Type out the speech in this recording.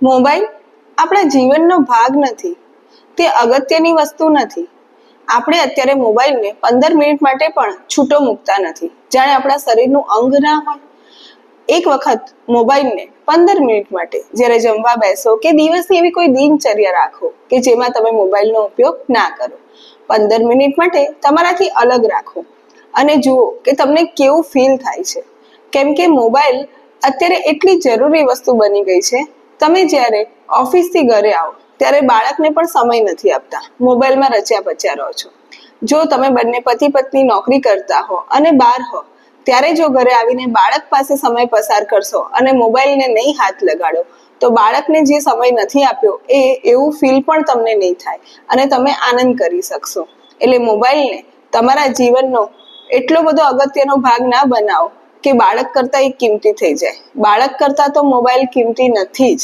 Mobile આપણા જીવનનો ભાગ નથી, તે અગત્યની વસ્તુ નથી. આપણે અત્યારે મોબાઈલને 15 મિનિટ માટે પણ છૂટો મૂકતા નથી, જાણે આપણા શરીરનું અંગ ના હોય. એક વખત મોબાઈલને 15 મિનિટ માટે જ્યારે જમવા બેસો કે દિવસની એવી કોઈ દિનચર્યા રાખો કે જેમાં તમે મોબાઈલનો ઉપયોગ ના કરો. 15 મિનિટ માટે તમારાથી અલગ રાખો અને જુઓ કે તમને કેવું ફીલ થાય છે. કેમ કે મોબાઈલ અત્યારે એટલી જરૂરી વસ્તુ બની ગઈ છે. તમે જ્યારે ઓફિસથી ઘરે આવો ત્યારે બાળકને પણ સમય નથી આપતા, મોબાઈલમાં રચ્યા પચ્યા રહો છો. જો તમે બંને પતિ પત્ની નોકરી કરતા હો અને બહાર હો, ત્યારે જો ઘરે આવીને બાળક પાસે સમય પસાર કરશો અને મોબાઈલને નહીં હાથ લગાડો તો બાળકને જે સમય નથી આપ્યો એવું ફીલ પણ તમને નહીં થાય અને તમે આનંદ કરી શકશો. એટલે મોબાઈલને તમારા જીવનનો એટલો બધો અગત્યનો ભાગ ના બનાવો કે બાળક કરતાં એ કિંમતી થઈ જાય. બાળક કરતાં તો મોબાઈલ કિંમતી નથી જ.